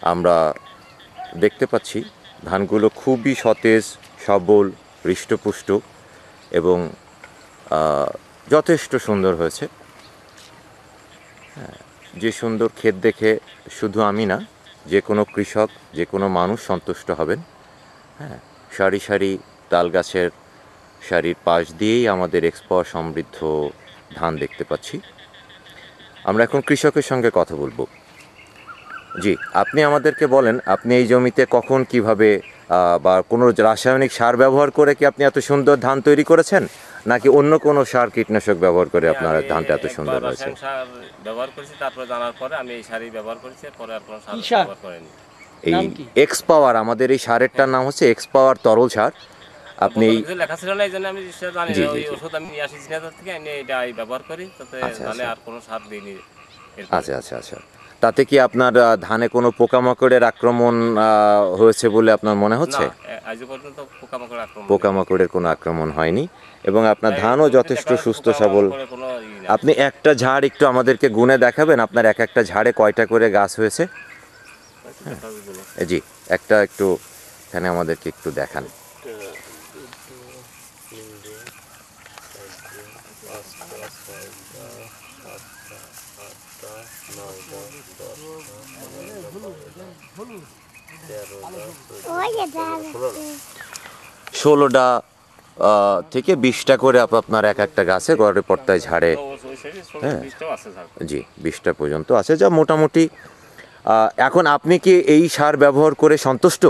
আমরা দেখতে পাচ্ছি ধানগুলো খুবই সতেজ, সবল, হৃষ্টপুষ্ট এবং যথেষ্ট সুন্দর হয়েছে। যে সুন্দর ক্ষেত দেখে শুধু আমি না, যে কোনো কৃষক, যে কোনো মানুষ সন্তুষ্ট হবেন। হ্যাঁ, সারি সারি তাল গাছের সারির পাশ দিয়েই আমাদের এক্সপাওয়ার সমৃদ্ধ ধান দেখতে পাচ্ছি। আমরা এখন কৃষকের সঙ্গে কথা বলবো। জি, আপনি আমাদেরকে বলেন, আপনি এই জমিতে কখন কিভাবে বা কোনো রাসায়নিক সার ব্যবহার করে কি আপনি এত সুন্দর ধান তৈরি করেছেন, নাকি অন্য কোনো সার কীটনাশক ব্যবহার করে আপনার ধানটা এত সুন্দর হয়েছে? রাসায়নিক সার ব্যবহার করেছি, তারপরে জানার পরে আমি এই সারই ব্যবহার করেছি, পরে আর কোনো সার ব্যবহার করিনি। এই এক্স পাওয়ার, আমাদের এই সারেরটার নাম হচ্ছে এক্স পাওয়ার তরল সার। আপনি লেখা ছিল না, এই জন্য আমি জানি না। ওই ওষুধ আমি নিয়ে আসি চীনা থেকে, আমি এটাই ব্যবহার করি, তাতে ধানে আর কোনো সার দিইনি। আচ্ছা আচ্ছা আচ্ছা, তাতে কি আপনার ধানে কোনো পোকামাকড়ের আক্রমণ হয়েছে বলে আপনার মনে হচ্ছে? আজ পর্যন্ত পোকামাকড়ের কোনো আক্রমণ হয়নি এবং আপনার ধানও যথেষ্ট সুস্থ সবল। আপনি একটা ঝাড় একটু আমাদেরকে গুনে দেখাবেন, আপনার এক একটা ঝাড়ে কয়টা করে গাছ হয়েছে? জি, একটা একটু এখানে আমাদেরকে একটু দেখান। ষোলোটা থেকে 20টা করে আপনার এক একটা গাছে গড়ে পড়তায় ঝাড়ে। হ্যাঁ জি, 20টা পর্যন্ত আছে, যা মোটামুটি। এখন আপনি কি এই সার ব্যবহার করে সন্তুষ্ট?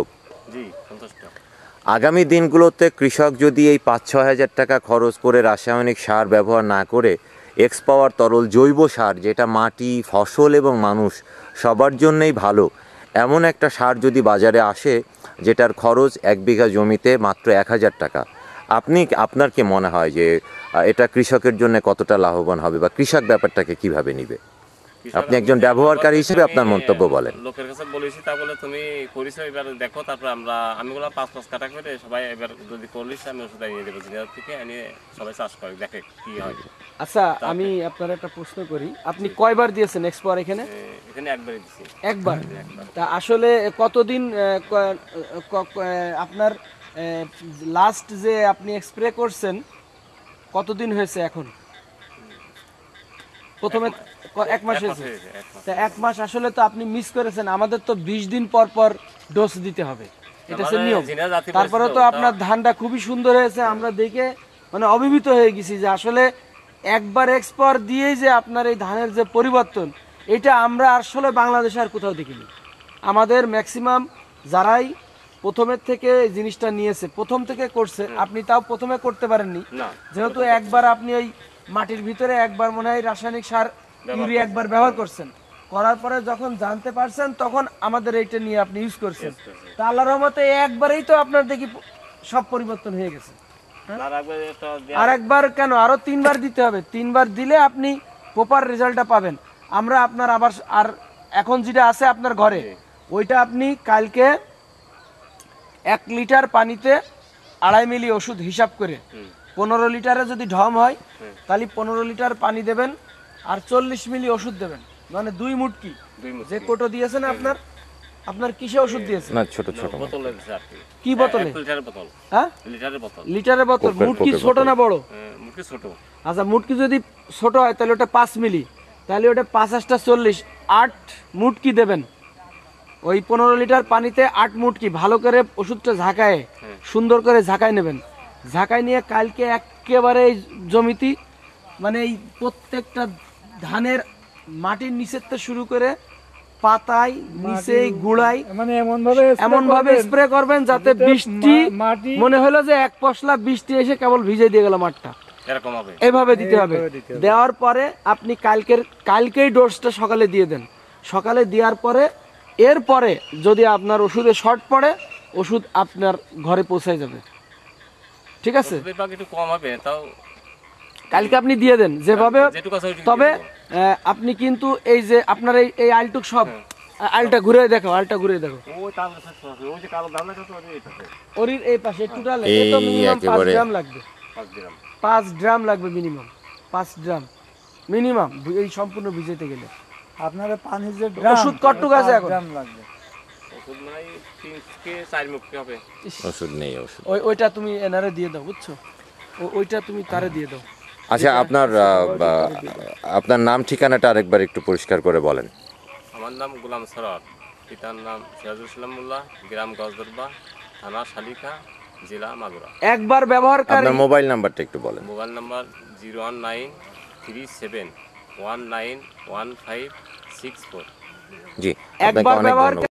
আগামী দিনগুলোতে কৃষক যদি এই 5-6 হাজার টাকা খরচ করে রাসায়নিক সার ব্যবহার না করে এক্স পাওয়ার তরল জৈব সার, যেটা মাটি, ফসল এবং মানুষ সবার জন্যই ভালো, এমন একটা সার যদি বাজারে আসে যেটার খরচ 1 বিঘা জমিতে মাত্র 1000 টাকা, আপনার কি মনে হয় যে এটা কৃষকের জন্য কতটা লাভবান হবে বা কৃষক ব্যাপারটাকে কিভাবে নিবে? আপনি একজন ব্যবহারকারী হিসেবে আপনার মন্তব্য বলেন। লোকের কাছে বলেছি, তা বলে তুমি করিস, এবার দেখো, তারপর আমি গুলো 5-5 কাটা করে সবাই এবার যদি করিস আমি ওষুধ নিয়ে দেবো জিনিস থেকে, এনে সবাই চাষ করে দেখে কি হয়। আচ্ছা, আমি আপনার একটা প্রশ্ন করি, আপনি কয়বার দিয়েছেন এক্সপাওয়ার এখানে? এখানে একবারই দিছি। একবার? তা আসলে কতদিন আপনার লাস্ট যে আপনি স্প্রে করছেন কতদিন হয়েছে এখন? প্রথমে 1 মাস হয়েছে। তা 1 মাস আসলে তো আপনি মিস করেছেন। আমাদের তো 20 দিন পর পর ডোজ দিতে হবে, এটা হচ্ছে নিয়ম। তারপরে তো আপনার ধানটা খুবই সুন্দর হয়েছে, আমরা দেখে মানে অভিভূত হয়ে গেছি যে আসলে একবার এক্সপাওয়ার দিয়েই যে আপনার এই ধানের যে পরিবর্তন, এটা আমরা আসলে বাংলাদেশে আর কোথাও দেখিনি। আমাদের ম্যাক্সিমাম যারাই প্রথমের থেকে এই জিনিসটা নিয়েছে, প্রথম থেকে করছে, আপনি তাও প্রথমে করতে পারেননি, যেহেতু একবার আপনি ওই মাটির ভিতরে একবার মনে হয় রাসায়নিক সার ইউরিয়া একবার ব্যবহার করছেন, করার পরে যখন জানতে পারছেন তখন আমাদের এইটা নিয়ে আপনি ইউজ করছেন। তা আল্লাহর রহমতে একবারেই তো আপনার দেখি সব পরিবর্তন হয়ে গেছে। আর একবার কেন, আরো 3বার দিতে হবে। 3বার দিলে আপনি প্রপার রেজাল্টটা পাবেন। আমরা আপনার আবার আর এখন যেটা আছে আপনার ঘরে, ওইটা আপনি কালকে 1 লিটার পানিতে 2.5 মিলি ওষুধ হিসাব করে, 15 লিটারে যদি ঢম হয় তাহলে 15 লিটার পানি দেবেন আর 40 মিলি ওষুধ দেবেন, মানে 2 মুটকি। যে কোটো দিয়েছেন আপনার কিসে ওষুধ দিয়েছেন? না, ছোট ছোট বোতলে। কি বোতলে? লিটারের বোতল। হ্যাঁ, লিটারের বোতল। মুটকি ছোট না বড়? মুটকি ছোট। আচ্ছা, মুটকি যদি ছোট হয় তাহলে ওটা 5 মিলি, তাহলে ওটা 5-8 40, 8 মুটকি দেবেন। ওই 15 লিটার পানিতে 8 মুটকি ভালো করে ওষুধটা ঝাঁকায়, সুন্দর করে ঝাঁকায় নেবেন। ঝাঁকায় নিয়ে কালকে একেবারে জমিতে, মানে এই প্রত্যেকটা ধানের মাটির নিচের থেকে শুরু করে পাতায়, নিচে, গুড়াই, মানে এমন ভাবে স্প্রে করবেন যাতে বৃষ্টি মনে হলো যে 1 পশলা বৃষ্টি এসে কেবল ভিজে দিয়ে গেল মাঠটা, এরকম হবে। এইভাবে দিতে হবে। দেওয়ার পরে আপনি কালকেই ডোজটা সকালে দিয়ে দেন। সকালে দেওয়ার পরে এরপরে যদি আপনার ওষুধে শর্ট পড়ে, ওষুধ আপনার ঘরে পৌঁছায় যাবে। ঠিক আছে? একটু কম হবে, তাও কালকে আপনি দিয়ে দেন যেভাবে। তবে আপনি কিন্তু এই যে আপনার এই আলটুক সব আলটা ঘুরে দেখো, আলটা ঘুরে দেখো, ওরির এই পাশে টোটাল তো মিনিমাম 5 গ্রাম লাগবে। 5 গ্রাম লাগবে মিনিমাম, 5 গ্রাম মিনিমাম এই সম্পূর্ণ ভিজাইতে গেলে। আপনারা পানি যে ওষুধ কতটুকু আছে এখন? ওষুধ মানে 3 থেকে 4 মুখি হবে। ইস, ওষুধ নেই ওষুধ। ওইটা তুমি এনারে দিয়ে দাও, বুঝছো? ওইটা তুমি তারে দিয়ে দাও। আচ্ছা, আপনার নাম ঠিকানাটা আরেকবার একটু পরিষ্কার করে বলেন। আমার নাম গোলাম সরোয়ার, পিতার নাম সিরাজুল ইসলাম মোল্লা, গ্রাম গজদরবা, থানা শালিকা, জেলা মাগুরা। একবার ব্যবহারকারী আপনার মোবাইল নাম্বারটা একটু বলেন। Mobile number 01937191564। জি, আপনাকে একবার অনেক ব্যবহার ধন্যবাদ।